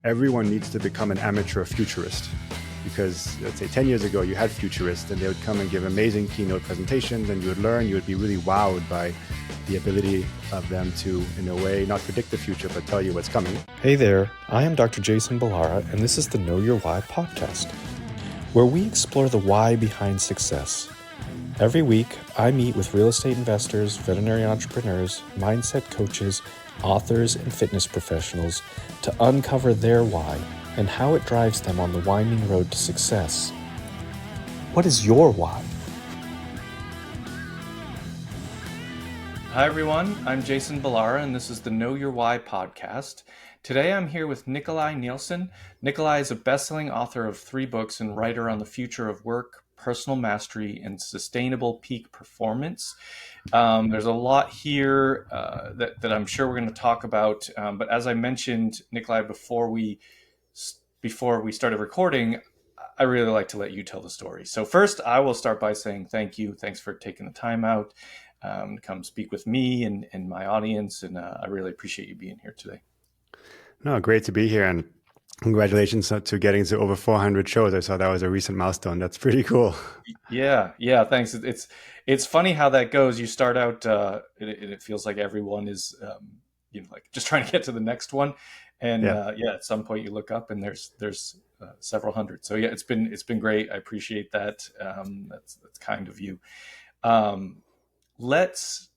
everyone needs to become an amateur futurist. Because let's say 10 years ago, you had futurists and they would come and give amazing keynote presentations, and you would learn, you would be really wowed by the ability of them to, in a way, not predict the future, but tell you what's coming. Hey there, I am Dr. Jason Balara, and this is the Know Your Why podcast, where we explore the why behind success. Every week, I meet with real estate investors, veterinary entrepreneurs, mindset coaches, authors, and fitness professionals to uncover their why and how it drives them on the winding road to success. What is your why? Hi everyone, I'm Jason Balara and this is the Know Your Why podcast. Today I'm here with Nicolai Nielsen. Nicolai is a best-selling author of 3 books and writer on the future of work, personal mastery, and sustainable peak performance. There's a lot here that I'm sure we're going to talk about, but as I mentioned, Nicolai, before we started recording, I really like to let you tell the story. So first, I will start by saying thank you. Thanks for taking the time out to come speak with me and my audience. And I really appreciate you being here today. No, great to be here. And congratulations to getting to over 400 shows. I saw that was a recent milestone. That's pretty cool. Yeah, thanks. It's funny how that goes. You start out, it feels like everyone is, like just trying to get to the next one. And at some point you look up and there's several hundred. So yeah, it's been great. I appreciate that. That's kind of you. Let's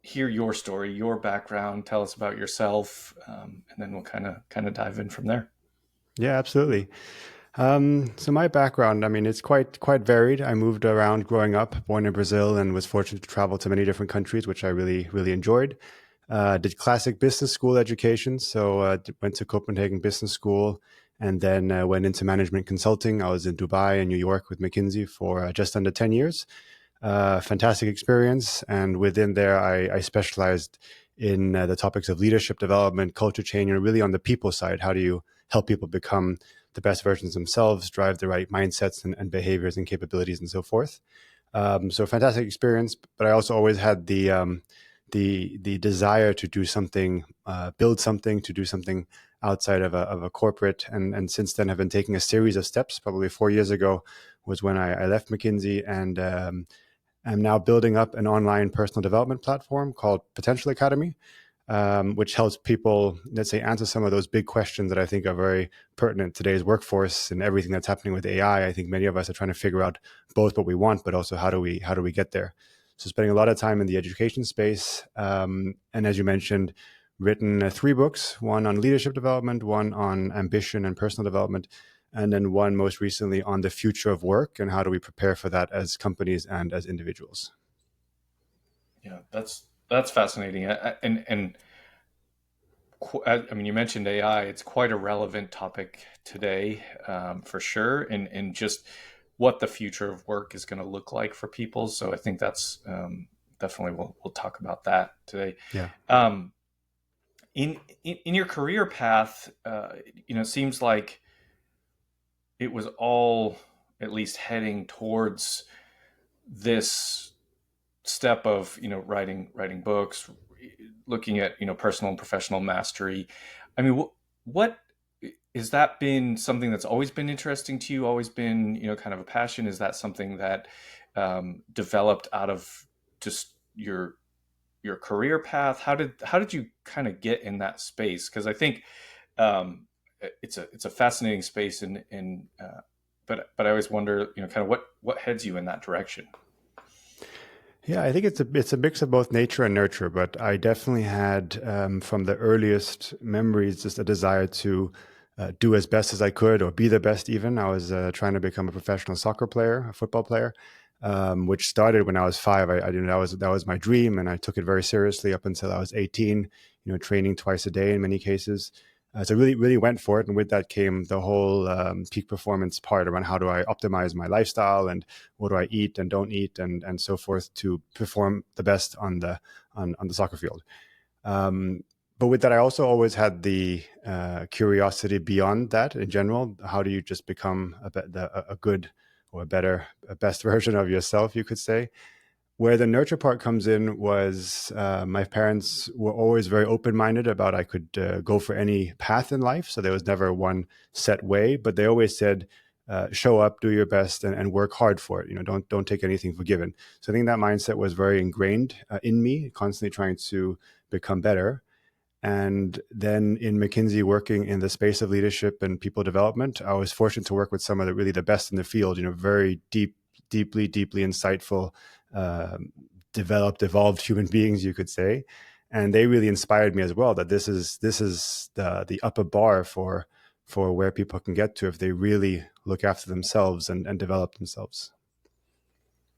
hear your story, your background. Tell us about yourself, and then we'll kind of dive in from there. Yeah, absolutely. So my background, it's quite varied. I moved around growing up, born in Brazil, and was fortunate to travel to many different countries, which I really, really enjoyed. Did classic business school education. So went to Copenhagen Business School and then went into management consulting. I was in Dubai and New York with McKinsey for just under 10 years. Fantastic experience. And within there, I specialized in the topics of leadership development, culture change, and really on the people side. How do you help people become the best versions themselves, drive the right mindsets and behaviors and capabilities and so forth. So fantastic experience. But I also always had the desire to do something, build something, to do something outside of a corporate. And since then have been taking a series of steps. Probably 4 years ago was when I left McKinsey, and I'm now building up an online personal development platform called Potential Academy, which helps people, let's say, answer some of those big questions that I think are very pertinent to today's workforce and everything that's happening with AI. I think many of us are trying to figure out both what we want, but also how do we get there. So spending a lot of time in the education space. And as you mentioned, written 3 books, one on leadership development, one on ambition and personal development, and then one most recently on the future of work and how do we prepare for that as companies and as individuals. Yeah, that's fascinating. And you mentioned AI. It's quite a relevant topic today, for sure, and just what the future of work is going to look like for people. So I think that's definitely we'll talk about that today. Yeah. In your career path, it seems like it was all at least heading towards this step of writing books, looking at personal and professional mastery. I mean, what has that been something that's always been interesting to you? Always been kind of a passion? Is that something that developed out of just your career path? How did you kind of get in that space? Because I think it's a fascinating space, but I always wonder, kind of what heads you in that direction. Yeah, I think it's a mix of both nature and nurture, but I definitely had from the earliest memories just a desire to do as best as I could or be the best even. I was trying to become a professional soccer player, a football player, which started when I was 5. I didn't that was my dream, and I took it very seriously up until I was 18, training twice a day in many cases. So really, really went for it. And with that came the whole peak performance part around how do I optimize my lifestyle and what do I eat and don't eat and so forth to perform the best on the soccer field. But with that, I also always had the curiosity beyond that in general. How do you just become a good or a best version of yourself, you could say? Where the nurture part comes in was my parents were always very open minded about I could go for any path in life. So there was never one set way, but they always said, show up, do your best, and work hard for it. Don't take anything for given. So I think that mindset was very ingrained in me, constantly trying to become better. And then in McKinsey, working in the space of leadership and people development, I was fortunate to work with some of the really the best in the field. Very deeply insightful, um, developed, evolved human beings, you could say, and they really inspired me as well. That this is the upper bar for where people can get to if they really look after themselves and develop themselves.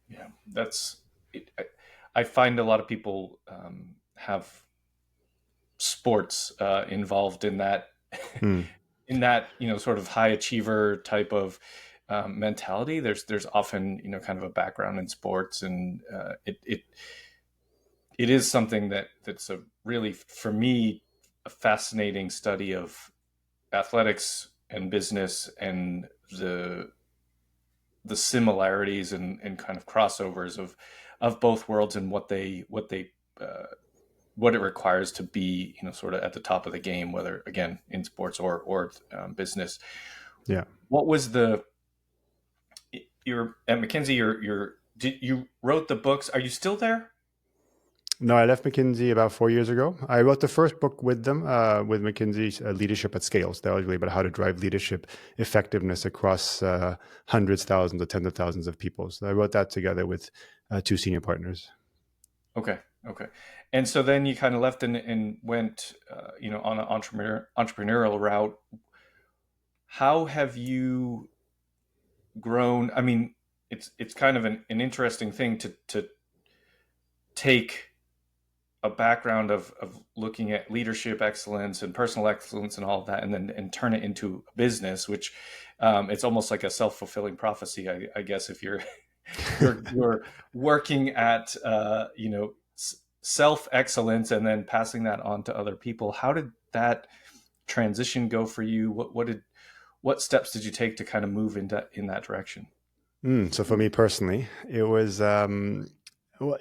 Yeah, that's it. I find a lot of people have sports involved in that Mm, in that sort of high achiever type of mentality. There's often kind of a background in sports, and it is something that's a really, for me, a fascinating study of athletics and business, and the similarities and kind of crossovers of both worlds, and uh, what it requires to be sort of at the top of the game, whether again in sports or business. yeah. What was the you're at McKinsey? You wrote the books. Are you still there? No, I left McKinsey about 4 years ago. I wrote the first book with them, with McKinsey's Leadership at Scales. That was really about how to drive leadership effectiveness across hundreds, thousands, or tens of thousands of people. So I wrote that together with two senior partners. Okay, okay. And so then you kind of left and went, on an entrepreneurial route. How have you grown? I mean, it's kind of an interesting thing to take a background of looking at leadership excellence and personal excellence and all of that, and then and turn it into a business, which it's almost like a self-fulfilling prophecy, I guess, if you're working at self excellence and then passing that on to other people. How did that transition go for you? What steps did you take to kind of move in that direction? So for me personally, it was well,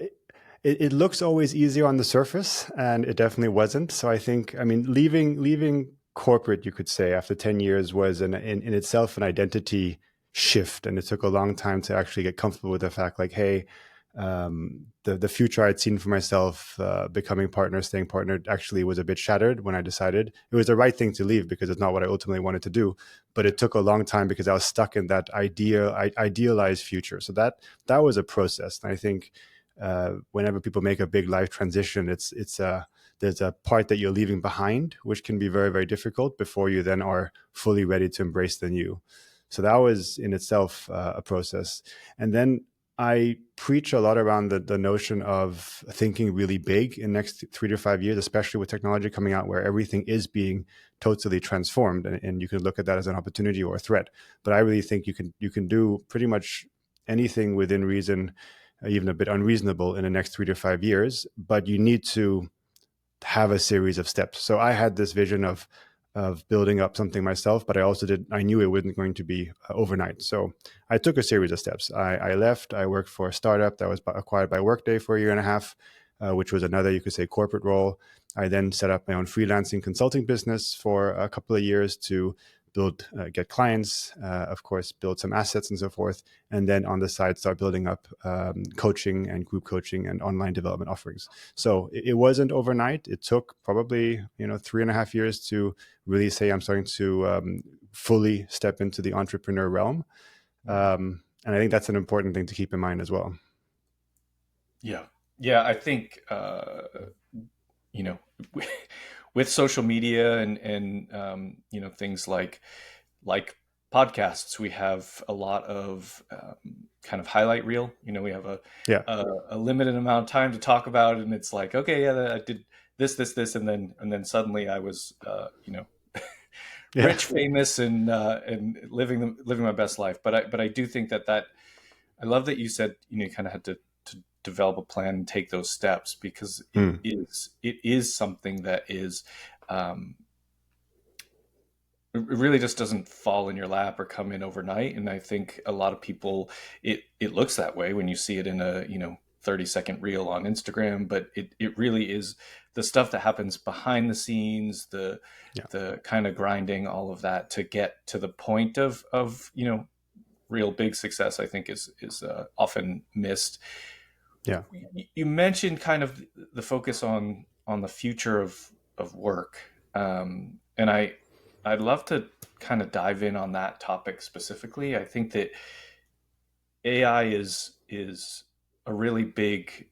it looks always easier on the surface, and it definitely wasn't. So I think, I mean, leaving corporate, you could say, after 10 years was in itself an identity shift, and it took a long time to actually get comfortable with the fact, like, hey, the future I'd seen for myself, becoming partner, staying partnered, actually was a bit shattered when I decided it was the right thing to leave because it's not what I ultimately wanted to do. But it took a long time because I was stuck in that idealized future. So that was a process, and I think whenever people make a big life transition, it's there's a part that you're leaving behind, which can be very, very difficult before you then are fully ready to embrace the new. So that was in itself a process. And then I preach a lot around the notion of thinking really big in next 3 to 5 years, especially with technology coming out where everything is being totally transformed, and you can look at that as an opportunity or a threat. But I really think you can do pretty much anything within reason, even a bit unreasonable in the next 3 to 5 years, but you need to have a series of steps. So I had this vision of building up something myself, but I knew it wasn't going to be overnight. So I took a series of steps. I left, I worked for a startup that was acquired by Workday for a year and a half, which was another, you could say, corporate role. I then set up my own freelancing consulting business for a couple of years to get clients, of course, build some assets and so forth. And then on the side, start building up coaching and group coaching and online development offerings. So it wasn't overnight. It took probably, 3.5 years to really say I'm starting to fully step into the entrepreneur realm. And I think that's an important thing to keep in mind as well. Yeah, yeah. I think you know, with social media and things like podcasts, we have a lot of kind of highlight reel. We have Yeah. a limited amount of time to talk about, and it's like, okay, yeah, I did this, and then suddenly I was Yeah. rich, famous, and living my best life. But I do think that I love that you said you kind of had to develop a plan and take those steps, because it Mm. is something that is it really just doesn't fall in your lap or come in overnight. And I think a lot of people, it looks that way when you see it in a 30-second reel on Instagram, but it really is the stuff that happens behind the scenes, Yeah. the kind of grinding, all of that to get to the point of real big success. I think is often missed. Yeah. You mentioned kind of the focus on the future of work, and I'd love to kind of dive in on that topic specifically. I think that AI is a really big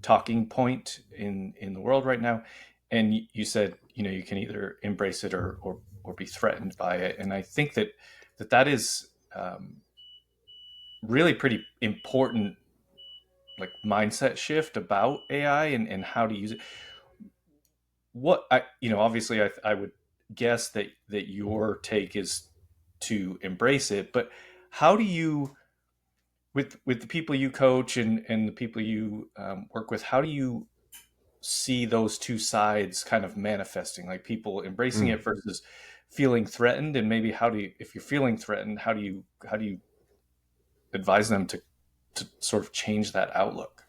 talking point in the world right now, and you said you can either embrace it or be threatened by it, and I think that is really pretty important, like mindset shift about AI and how to use it. What I obviously I would guess that your take is to embrace it, but how do you, with the people you coach and the people you work with, how do you see those two sides kind of manifesting, like people embracing Mm. it versus feeling threatened? And maybe how do you, if you're feeling threatened, how do you advise them to sort of change that outlook?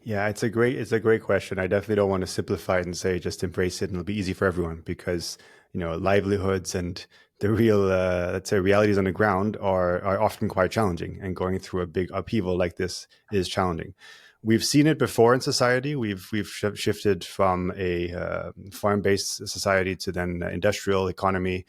Yeah, it's a great question. I definitely don't want to simplify it and say just embrace it and it'll be easy for everyone because livelihoods and the real let's say realities on the ground are often quite challenging, and going through a big upheaval like this is challenging. We've seen it before in society. We've shifted from a farm-based society to then industrial economy,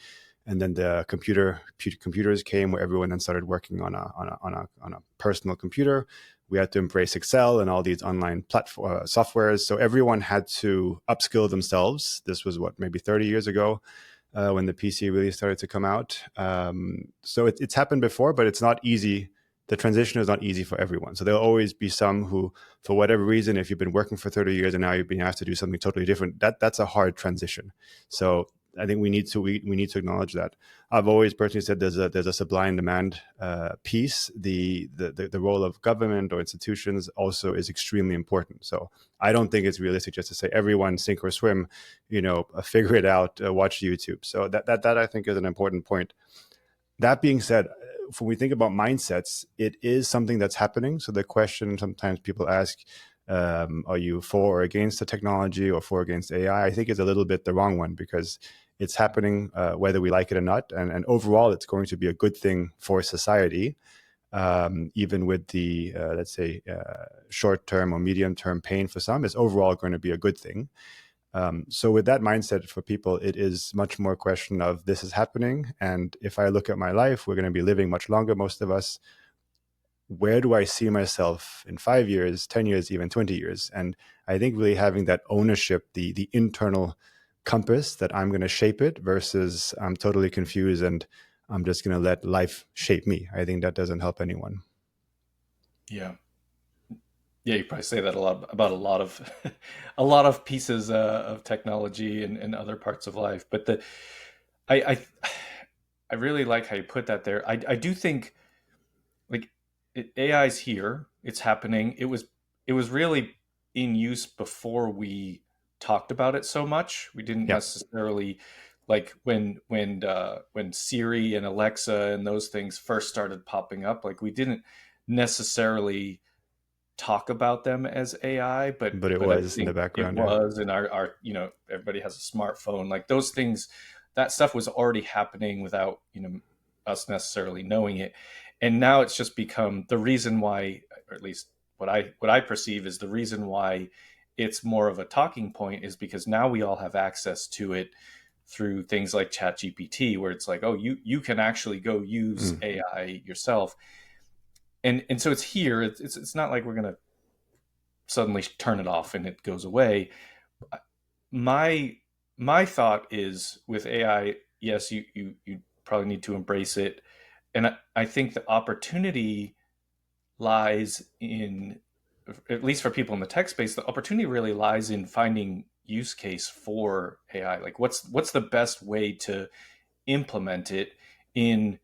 and then the computers came where everyone then started working on a personal computer. We had to embrace Excel and all these online platform softwares. So everyone had to upskill themselves. This was what, maybe 30 years ago, when the PC really started to come out. So it's happened before, but it's not easy. The transition is not easy for everyone. So there'll always be some who, for whatever reason, if you've been working for 30 years and now you've been asked to do something totally different, that's a hard transition. So I think we need to acknowledge that. I've always personally said there's a supply and demand piece. The role of government or institutions also is extremely important. So I don't think it's realistic just to say everyone sink or swim, figure it out, watch YouTube. So that I think is an important point. That being said, when we think about mindsets, it is something that's happening. So the question sometimes people ask, are you for or against the technology or for or against AI? I think is a little bit the wrong one because it's happening whether we like it or not. And overall, it's going to be a good thing for society, even with the, let's say, short-term or medium-term pain for some, is overall going to be a good thing. So with that mindset for people, it is much more a question of this is happening. And if I look at my life, we're going to be living much longer, most of us. Where do I see myself in 5 years, 10 years, even 20 years? And I think really having that ownership, the internal compass that I'm going to shape it versus I'm totally confused and I'm just going to let life shape me. I think that doesn't help anyone. Yeah. Yeah, you probably say that a lot about a lot of a lot of pieces of technology and other parts of life. But I, I I really like how you put that there. I do think, like, AI is here. It's happening. It was really in use before we talked about it so much. We didn't Yeah. necessarily, like, when Siri and Alexa and those things first started popping up. Like, we didn't necessarily talk about them as AI, But it but I was in the think it background. Yeah. was, and our everybody has a smartphone. Like, those things, that stuff was already happening without us necessarily knowing it, and now it's just become the reason why, or at least what I perceive is the reason why it's more of a talking point is because now we all have access to it through things like ChatGPT, where it's like, oh, you can actually go use Mm. AI yourself, and so it's here. It's not like we're gonna suddenly turn it off and it goes away. My my thought is with AI, yes, you probably need to embrace it, and I think the opportunity lies in, at least for people in the tech space, the opportunity really lies in finding use case for AI. Like, what's the best way to implement it in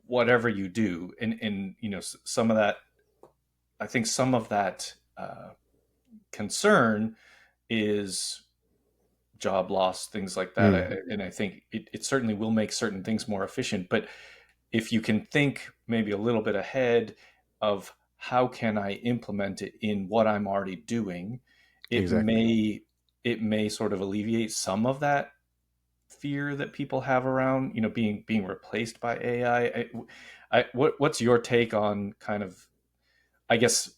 whatever you do, and some of that, I think some of that concern is job loss, things like that. Mm. And I think it certainly will make certain things more efficient. But if you can think maybe a little bit ahead of how can I implement it in what I'm already doing, it Exactly. may it may sort of alleviate some of that fear that people have around, being replaced by AI. What's your take on kind of, I guess,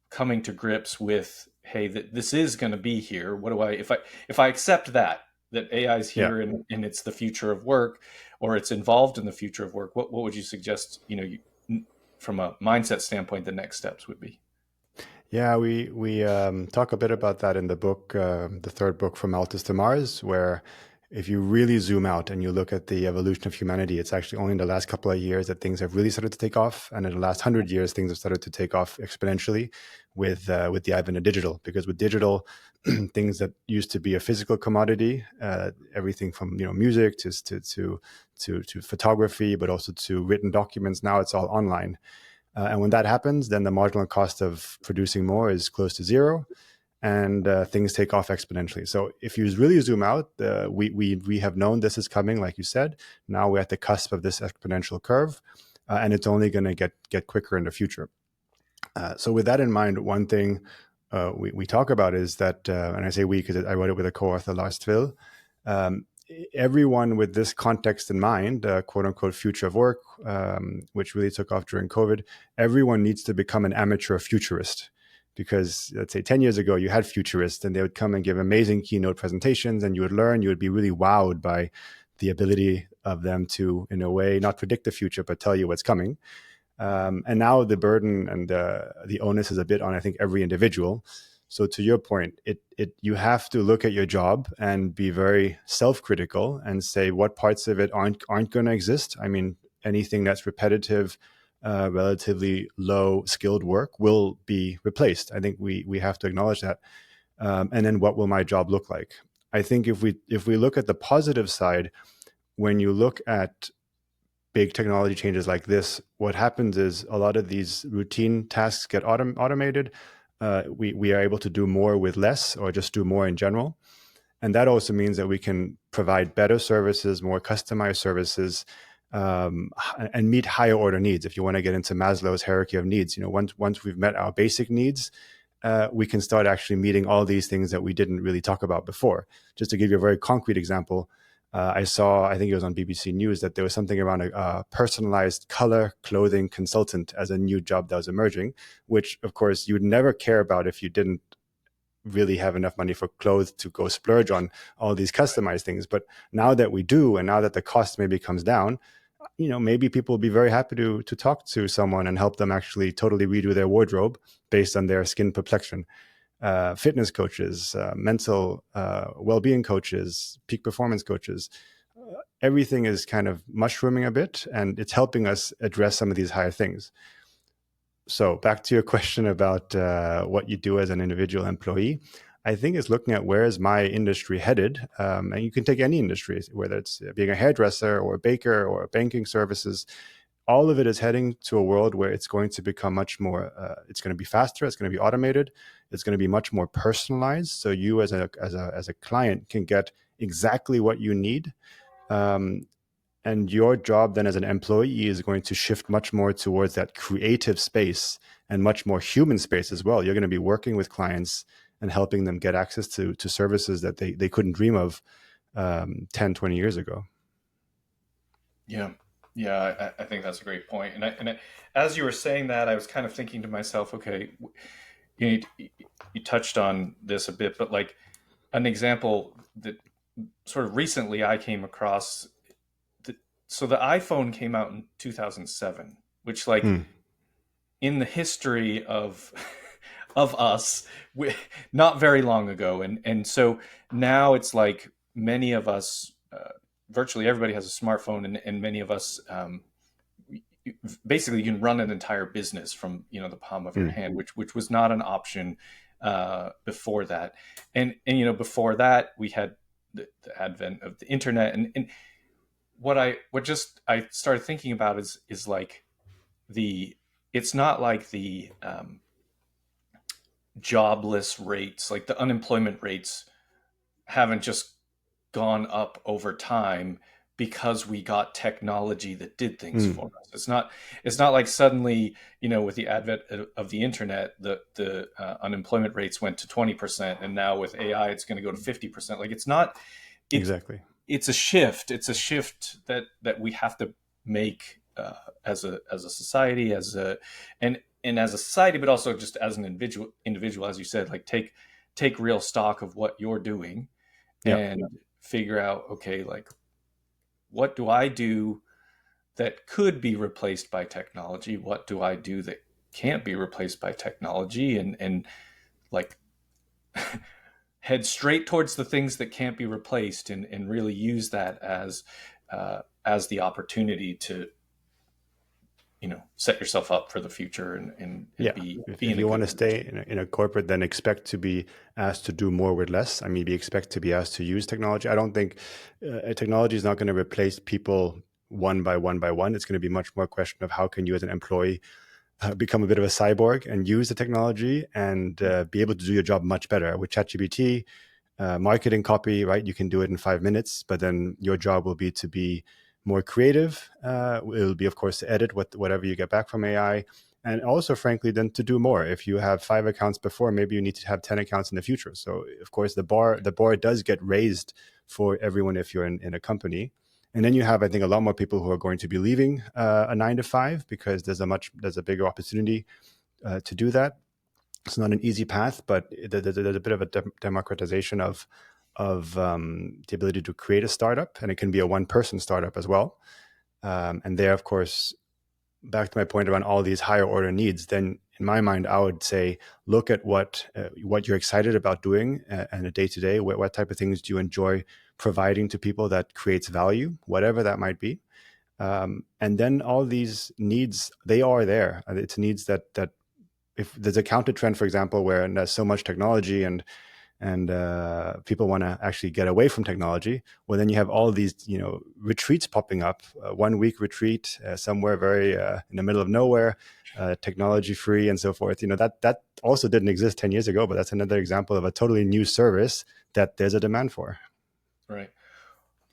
coming to grips with, hey, that this is going to be here. What do I, if I accept that AI is Yeah. here and it's the future of work, or it's involved in the future of work, what would you suggest, from a mindset standpoint, the next steps would be? Yeah, we talk a bit about that in the book, the third book, From Altus to Mars, where if you really zoom out and you look at the evolution of humanity, it's actually only in the last couple of years that things have really started to take off, and in the last 100 years, things have started to take off exponentially with the advent of digital. Because with digital, things that used to be a physical commodity, everything from music to photography, but also to written documents, now it's all online. And when that happens, then the marginal cost of producing more is close to zero, and things take off exponentially. So if you really zoom out, we have known this is coming, like you said. Now we're at the cusp of this exponential curve, and it's only going to get quicker in the future. So with that in mind, one thing we talk about is that, and I say we because I wrote it with a co-author, Lars Tvill. Um, Everyone with this context in mind, quote unquote future of work, which really took off during COVID, everyone needs to become an amateur futurist. Because let's say 10 years ago, you had futurists and they would come and give amazing keynote presentations, and you would learn, you would be really wowed by the ability of them to, in a way, not predict the future, but tell you what's coming. And now the burden and the onus is a bit on, I think, every individual. So to your point, you have to look at your job and be very self-critical and say what parts of it aren't going to exist. I mean, anything that's repetitive, relatively low skilled work will be replaced. I think we have to acknowledge that. And then what will my job look like? I think if we look at the positive side, when you look at big technology changes like this, what happens is a lot of these routine tasks get automated. We are able to do more with less, or just do more in general. And that also means that we can provide better services, more customized services, and meet higher order needs. If you want to get into Maslow's hierarchy of needs, once we've met our basic needs, we can start actually meeting all these things that we didn't really talk about before. Just to give you a very concrete example, I saw, I think it was on BBC News, that there was something around a personalized color clothing consultant as a new job that was emerging, which of course you would never care about if you didn't really have enough money for clothes to go splurge on all these customized things. But now that we do, and now that the cost maybe comes down, maybe people will be very happy to talk to someone and help them actually totally redo their wardrobe based on their skin complexion. Fitness coaches, mental well-being coaches, peak performance coaches. Everything is kind of mushrooming a bit, and it's helping us address some of these higher things. So back to your question about what you do as an individual employee, I think it's looking at where is my industry headed. And you can take any industry, whether it's being a hairdresser or a baker or banking services. All of it is heading to a world where it's going to become much more, it's going to be faster, it's going to be automated, it's going to be much more personalized. So you as a client can get exactly what you need. Um, and your job then as an employee is going to shift much more towards that creative space and much more human space as well. You're going to be working with clients and helping them get access to services that they couldn't dream of 10, 20 years ago. Yeah. Yeah, I think that's a great point. As you were saying that, I was kind of thinking to myself, okay, you, you touched on this a bit, but like an example that sort of recently I came across. So the iPhone came out in 2007, which, like, Hmm. in the history of of us, not very long ago, and so now it's like many of us, virtually everybody has a smartphone, and many of us, basically you can run an entire business from the palm of your Hmm. hand, which was not an option before that. And before that we had the advent of the internet, and what I started thinking about is like the it's not like the jobless rates, like the unemployment rates haven't just gone up over time, because we got technology that did things Mm, for us. It's not like suddenly, with the advent of the internet, the unemployment rates went to 20%, and now with AI, it's going to go to 50%. Like it's not. It's exactly. it's a shift. It's a shift that we have to make as a society, and as a society, but also just as an individual, as you said, like take real stock of what you're doing Yeah. and figure out, okay, like what do I do that could be replaced by technology? What do I do that can't be replaced by technology? And like head straight towards the things that can't be replaced, and really use that as the opportunity to set yourself up for the future, and Yeah. be If in a you want good to stay position. in a corporate, then expect to be asked to do more with less. I mean, we expect to be asked to use technology. I don't think technology is not going to replace people one by one by one. It's going to be much more a question of how can you as an employee become a bit of a cyborg and use the technology and be able to do your job much better. With ChatGPT, marketing copy, right? You can do it in 5 minutes, but then your job will be to be more creative. It'll be, of course, to edit whatever you get back from AI. And also, frankly, then to do more. If you have 5 accounts before, maybe you need to have 10 accounts in the future. So, of course, the bar does get raised for everyone if you're in a company. And then you have, I think, a lot more people who are going to be leaving a 9 to 5 because there's a bigger opportunity to do that. It's not an easy path, but there's a bit of a democratization of the ability to create a startup, and it can be a one-person startup as well. And there, of course, back to my point around all these higher order needs, then in my mind, I would say look at what you're excited about doing and a day to day. What type of things do you enjoy providing to people that creates value, whatever that might be. And then all these needs, they are there. It's needs that if there's a counter trend, for example, where there's so much technology and people want to actually get away from technology, well, then you have all of these retreats popping up, 1 week retreat somewhere very in the middle of nowhere, technology free and so forth. That also didn't exist 10 years ago, but that's another example of a totally new service that there's a demand for. Right.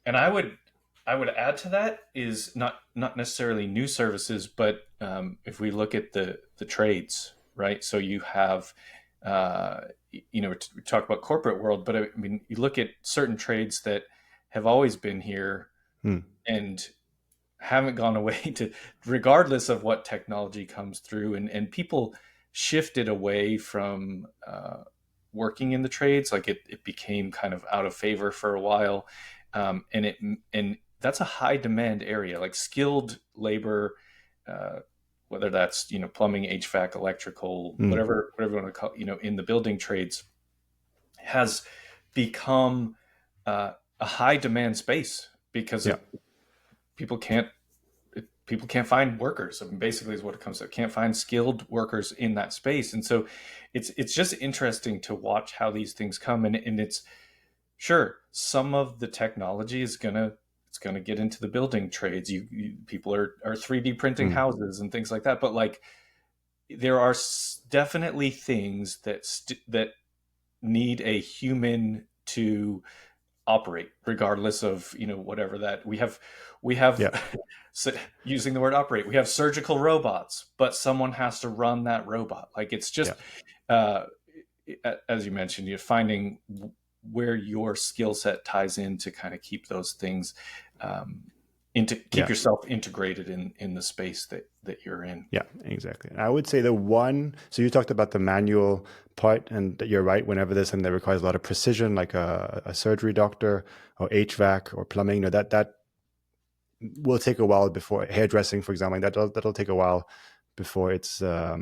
And I would add to that is not necessarily new services, but if we look at the trades, right? So you have, we talk about corporate world, but I mean, you look at certain trades that have always been here Hmm. and haven't gone away to, regardless of what technology comes through, and people shifted away from working in the trades. Like it became kind of out of favor for a while, and that's a high demand area, like skilled labor, uh, whether that's plumbing, HVAC, electrical, Hmm. whatever you want to call, in the building trades, has become a high demand space because Yeah. of people can't people can't find workers. I mean, basically, is what it comes to. Can't find skilled workers in that space, and so it's just interesting to watch how these things come. And it's sure some of the technology is gonna get into the building trades. People are 3D printing Hmm. houses and things like that, but like there are definitely things that need a human to operate, regardless of whatever that we have Yeah. so, using the word operate, we have surgical robots, but someone has to run that robot. Like it's Yeah. just as you mentioned, you're finding where your skill set ties in to kind of keep those things into keep Yeah. yourself integrated in the space that you're in. Yeah, exactly. And I would say so you talked about the manual part, and you're right. Whenever there's something that requires a lot of precision, like a surgery doctor or HVAC or plumbing, that will take a while before hairdressing, for example, that'll take a while before it's a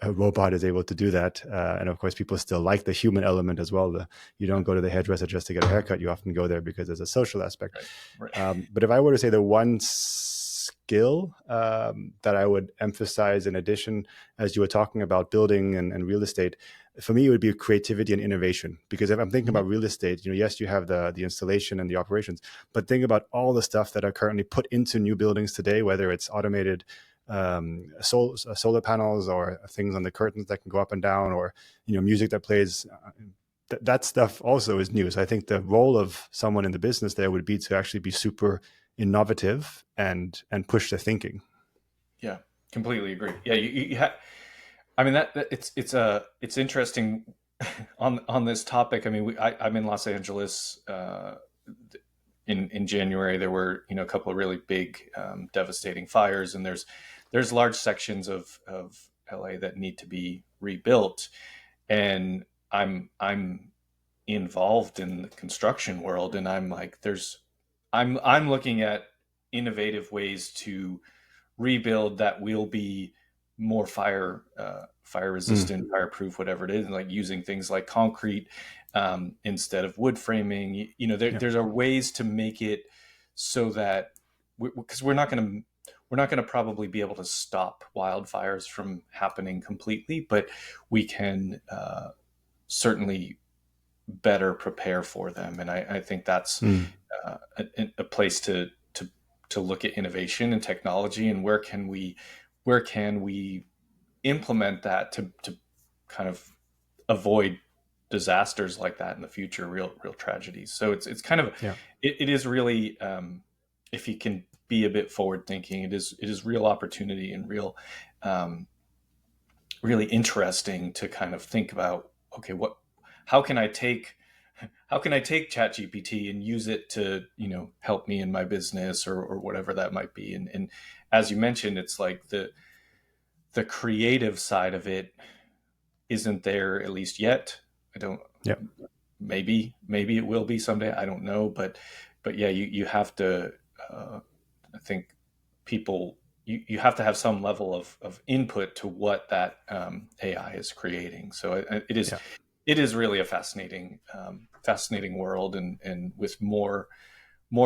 robot is able to do that. And of course, people still like the human element as well. You don't go to the hairdresser just to get a haircut. You often go there because there's a social aspect. Right. Right. But if I were to say the one skill that I would emphasize in addition, as you were talking about building and real estate, for me, it would be creativity and innovation. Because if I'm thinking Mhm. about real estate, yes, you have the installation and the operations, but think about all the stuff that are currently put into new buildings today, whether it's automated solar panels or things on the curtains that can go up and down, or music that plays. That stuff also is new. So I think the role of someone in the business there would be to actually be super innovative and push the thinking. Yeah, completely agree. Yeah, I mean it's interesting on this topic. I mean, I'm in Los Angeles. In January, there were a couple of really big, devastating fires, and there's large sections of LA that need to be rebuilt, and I'm involved in the construction world, and I'm like, I'm looking at innovative ways to rebuild that will be more fire Mm, resistant, fireproof, whatever it is, and like using things like concrete instead of wood framing. yeah. There's are ways to make it so that because we're not going to probably be able to stop wildfires from happening completely, but we can certainly better prepare for them. And I think that's Mm, a place to look at innovation and technology, and where can we implement that to kind of avoid disasters like that in the future, real tragedies. So it's kind of yeah. it is really, if you can be a bit forward thinking, it is real opportunity and um, really interesting to kind of think about, okay, how can I take how can I take ChatGPT and use it to, help me in my business, or whatever that might be. And as you mentioned, it's like the creative side of it isn't there, at least yet. I don't, Yeah. maybe it will be someday. I don't know, but yeah, you have to, I think you have to have some level of input to what that AI is creating. So Yeah. it is really a fascinating world, and with more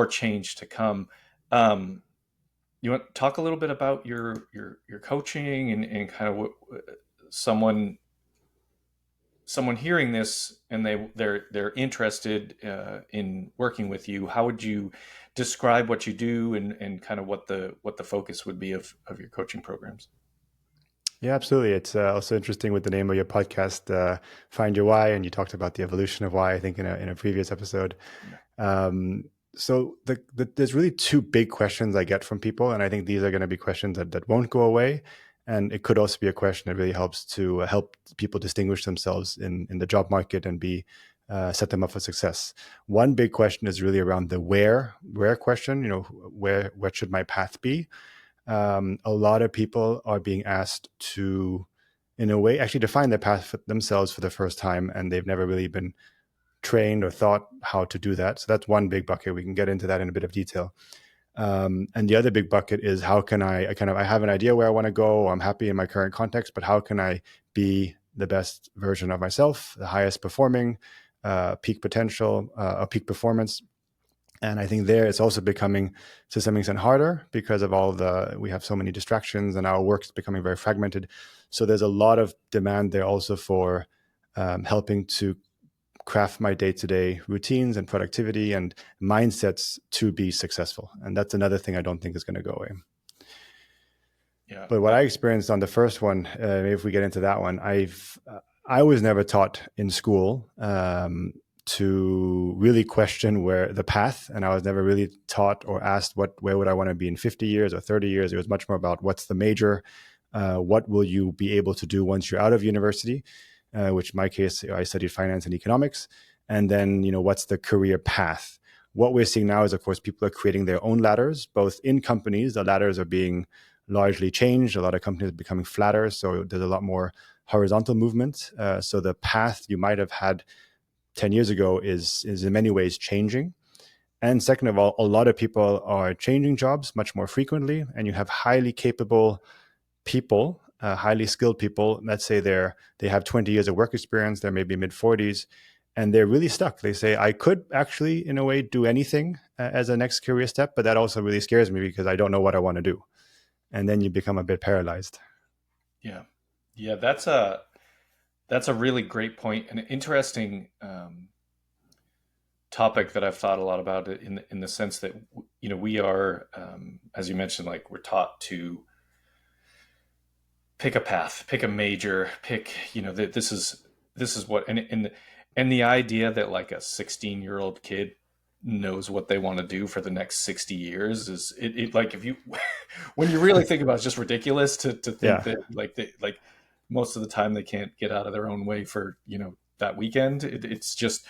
change to come. Um, you want to talk a little bit about your coaching, and kind of what someone someone hearing this, and they're interested in working with you. How would you describe what you do, and kind of what the focus would be of your coaching programs? Yeah, absolutely. It's also interesting with the name of your podcast, Find Your Why, and you talked about the evolution of why, I think, in a previous episode. Yeah. Um, so there's really two big questions I get from people, and I think these are going to be questions that won't go away. And it could also be a question that really helps to help people distinguish themselves in the job market and be set them up for success. One big question is really around the where question. Where what should my path be? A lot of people are being asked to, in a way, actually define their path for themselves for the first time, and they've never really been trained or thought how to do that. So that's one big bucket. We can get into that in a bit of detail. And the other big bucket is how can I have an idea where I want to go. I'm happy in my current context, but how can I be the best version of myself, the highest performing, peak potential, or peak performance? And I think there it's also becoming to some extent harder because of we have so many distractions and our work is becoming very fragmented. So there's a lot of demand there also for helping to craft my day-to-day routines and productivity and mindsets to be successful. And that's another thing I don't think is going to go away. Yeah. But what I experienced on the first one, maybe if we get into that one, I was never taught in school to really question where the path, and I was never really taught or asked where would I want to be in 50 years or 30 years. It was much more about what's the major, what will you be able to do once you're out of university, which in my case I studied finance and economics, and then what's the career path. What we're seeing now is, of course, people are creating their own ladders, both in companies. The ladders are being largely changed. A lot of companies are becoming flatter, so there's a lot more horizontal movement. So the path you might have had 10 years ago is in many ways changing. And second of all, a lot of people are changing jobs much more frequently, and you have highly capable people, highly skilled people. Let's say they have 20 years of work experience, they're maybe mid 40s, and they're really stuck. They say, I could actually, in a way, do anything as a next career step, but that also really scares me because I don't know what I want to do. And then you become a bit paralyzed. Yeah. Yeah. That's a really great point, and an interesting topic that I've thought a lot about it, in the sense that we are, as you mentioned, like, we're taught to pick a path, pick a major, pick, that this is what, and the idea that like a 16-year-old kid knows what they want to do for the next 60 years. Is it like, if you when you really think about it, it's just ridiculous to think Yeah. that like most of the time they can't get out of their own way for, that weekend. It's just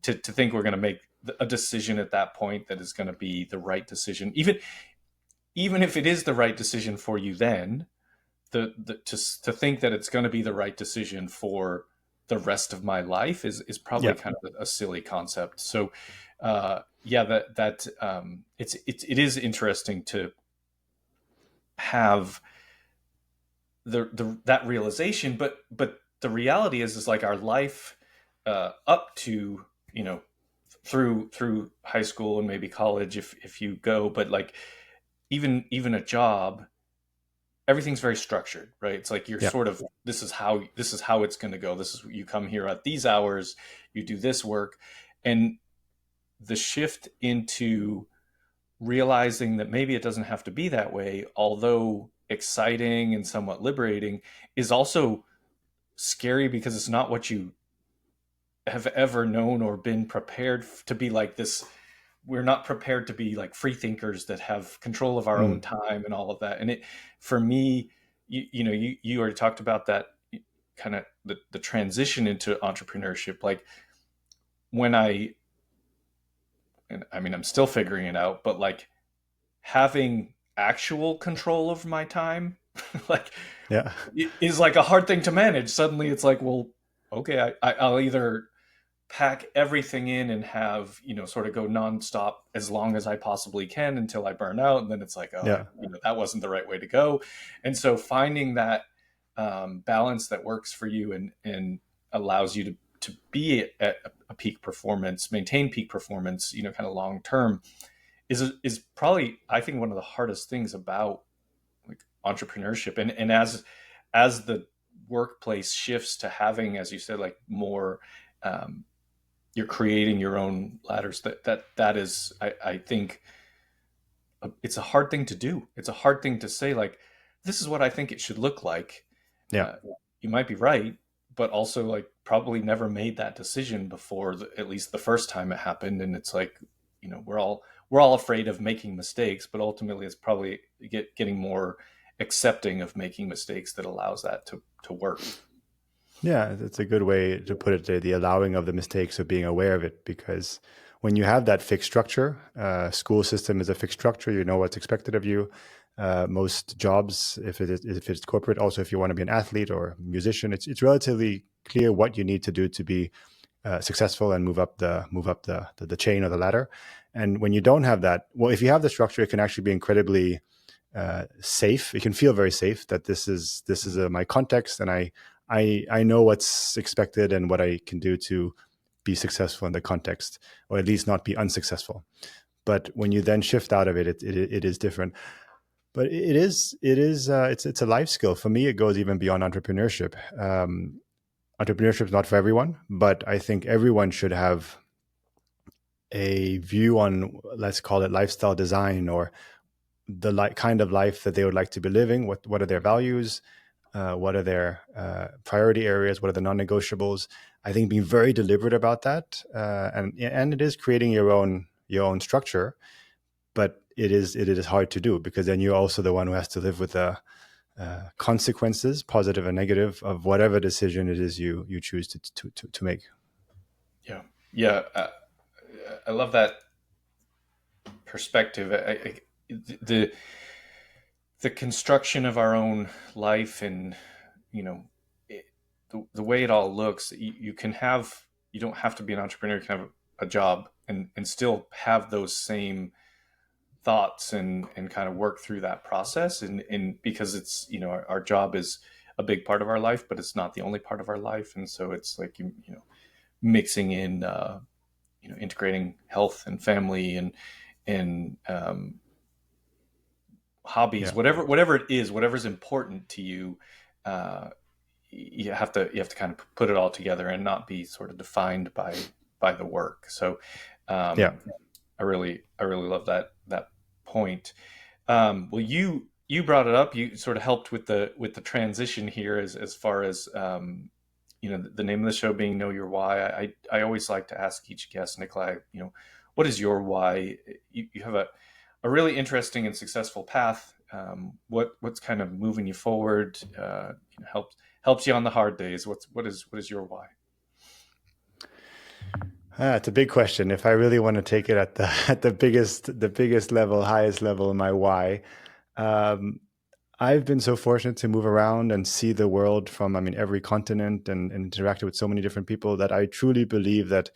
to think we're going to make a decision at that point that is going to be the right decision, even if it is the right decision for you then, to think that it's going to be the right decision for the rest of my life is probably Yeah. kind of a silly concept. So yeah, it is interesting to have that realization, but the reality is like our life up to, through high school and maybe college, if you go, but like even a job, everything's very structured, right? It's like you're Yeah. sort of, this is how it's going to go. This is, you come here at these hours, you do this work. And the shift into realizing that maybe it doesn't have to be that way, although exciting and somewhat liberating, is also scary because it's not what you have ever known or been prepared to be. Like this, we're not prepared to be like free thinkers that have control of our own Mm. time and all of that. And for me, you already talked about that, kind of the transition into entrepreneurship. Like when and I mean, I'm still figuring it out, but like having actual control of my time, like Yeah. is like a hard thing to manage. Suddenly it's like, well, okay, I'll either pack everything in and have, sort of go nonstop as long as I possibly can until I burn out. And then it's like, oh, Yeah. that wasn't the right way to go. And so finding that balance that works for you and allows you to be at a peak performance, maintain peak performance, kind of long term, is probably, I think, one of the hardest things about like entrepreneurship. And as the workplace shifts to having, as you said, like more, you're creating your own ladders. That is, I think, it's a hard thing to do. It's a hard thing to say, like, this is what I think it should look like. Yeah. Uh, you might be right, but also like probably never made that decision before, at least the first time it happened. And it's like, we're all afraid of making mistakes, but ultimately it's probably getting more accepting of making mistakes that allows that to work. Yeah, that's a good way to put it. The allowing of the mistakes, of being aware of it, because when you have that fixed structure, school system is a fixed structure. You know what's expected of you. Most jobs, if it's corporate, also if you want to be an athlete or musician, it's relatively clear what you need to do to be successful and move up the chain or the ladder. And when you don't have that, well, if you have the structure, it can actually be incredibly safe. It can feel very safe that this is my context, and I know what's expected and what I can do to be successful in the context, or at least not be unsuccessful. But when you then shift out of it, it is different. But it's a life skill. For me, it goes even beyond entrepreneurship. Entrepreneurship is not for everyone, but I think everyone should have a view on, let's call it, lifestyle design, or the kind of life that they would like to be living. What are their values? What are their priority areas? What are the non-negotiables? I think being very deliberate about that, and it is creating your own structure, but it is hard to do, because then you're also the one who has to live with the consequences, positive and negative, of whatever decision it is you choose to make. Yeah. Yeah. I love that perspective. The the construction of our own life, and you know the way it all looks, you don't have to be an entrepreneur. You can have a job and still have those same thoughts and kind of work through that process, and because it's, our job is a big part of our life, but it's not the only part of our life. And so it's like, mixing in, integrating health and family and hobbies, Yeah, whatever it is, whatever's important to you. uh, you have to kind of put it all together and not be sort of defined by the work. So yeah, um, I really love that point. Well, you brought it up. You sort of helped with the transition here, as far as the name of the show being Know Your Why. I always like to ask each guest, Nicolai, what is your why? You have a really interesting and successful path. What's kind of moving you forward? Helps you on the hard days. What is your why? It's a big question. If I really want to take it at the at the biggest level, highest level, my why. Um, I've been so fortunate to move around and see the world from, I mean, every continent and interacted with so many different people that I truly believe that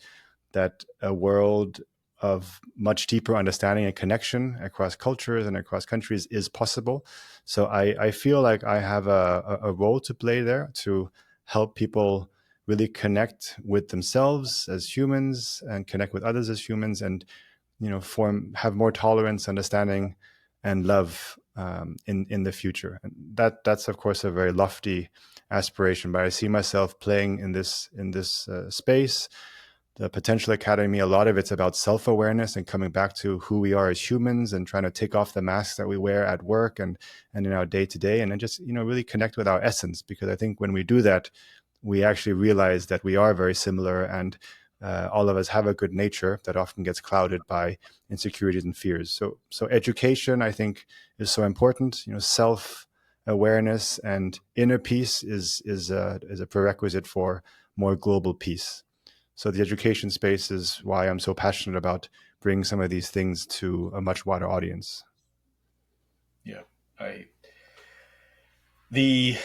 a world of much deeper understanding and connection across cultures and across countries is possible. So I feel like I have a role to play there to help people really connect with themselves as humans and connect with others as humans, and have more tolerance, understanding, and love in the future. And that's of course a very lofty aspiration, but I see myself playing in this space. The Potential Academy, a lot of it's about self-awareness and coming back to who we are as humans and trying to take off the masks that we wear at work and in our day to day, and then just really connect with our essence. Because I think when we do that, we actually realize that we are very similar, and all of us have a good nature that often gets clouded by insecurities and fears. So education, I think, is so important. Self awareness and inner peace is a prerequisite for more global peace. So the education space is why I'm so passionate about bringing some of these things to a much wider audience. Yeah, I the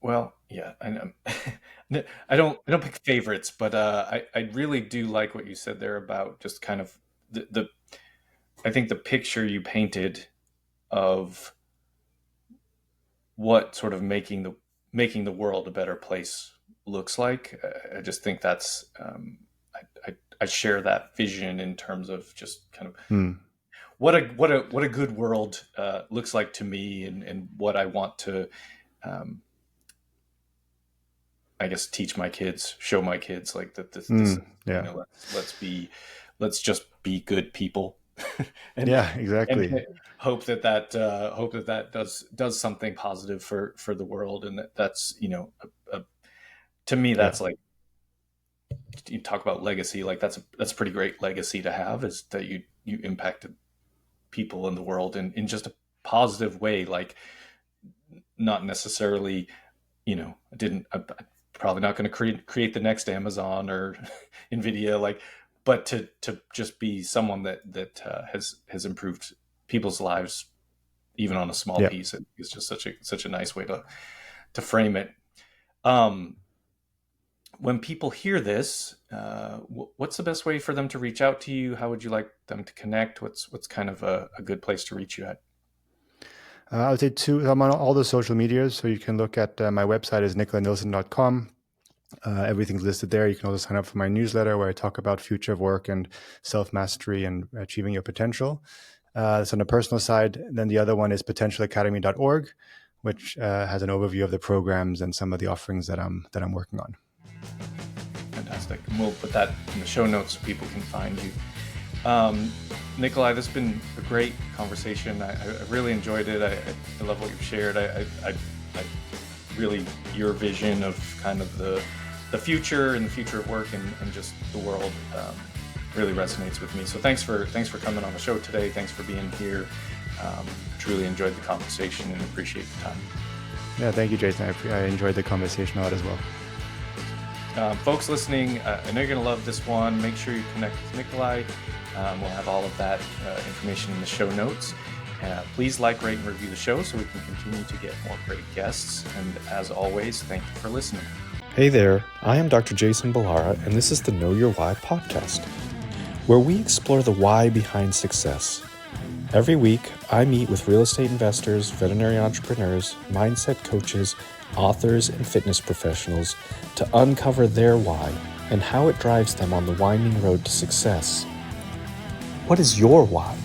well, yeah, I know. I don't pick favorites, but I really do like what you said there about just kind of the I think the picture you painted of what sort of making the world a better place looks like. I just think that's I share that vision in terms of just kind of Hmm. what a good world looks like to me, and what I want to um, I guess teach my kids, show my kids, like that this Hmm. Yeah. let's just be good people, and Yeah, and exactly. hope that does something positive for the world, and that's to me Yeah. that's like, you talk about legacy, like that's a pretty great legacy to have, is that you impacted people in the world in just a positive way, like not necessarily, I didn't I'm probably not going to create the next Amazon or Nvidia, like, but to just be someone that has improved people's lives, even on a small Yeah. piece. It's just such a nice way to frame it. um when people hear this, what's the best way for them to reach out to you? How would you like them to connect? What's kind of a good place to reach you at? I would say two. I'm on all the social medias, so you can look at my website is nicolai.nielsen.com. Everything's listed there. You can also sign up for my newsletter where I talk about future of work and self mastery and achieving your potential. That's on the personal side. Then the other one is potentialacademy.org, which has an overview of the programs and some of the offerings that I'm working on. Fantastic. And we'll put that in the show notes so people can find you. Nicolai, this has been a great conversation. I really enjoyed it. I love what you've shared. I really, your vision of kind of the future and the future of work, and just the world, really resonates with me. So thanks for coming on the show today. Thanks for being here. Truly enjoyed the conversation and appreciate the time. Yeah, thank you, Jason. I enjoyed the conversation a lot as well. Folks listening, I know you're going to love this one. Make sure you connect with Nicolai. We'll have all of that information in the show notes. Please like, rate, and review the show so we can continue to get more great guests. And as always, thank you for listening. Hey there, I am Dr. Jason Balara, and this is the Know Your Why podcast, where we explore the why behind success. Every week, I meet with real estate investors, veterinary entrepreneurs, mindset coaches, authors, and fitness professionals to uncover their why and how it drives them on the winding road to success. What is your why?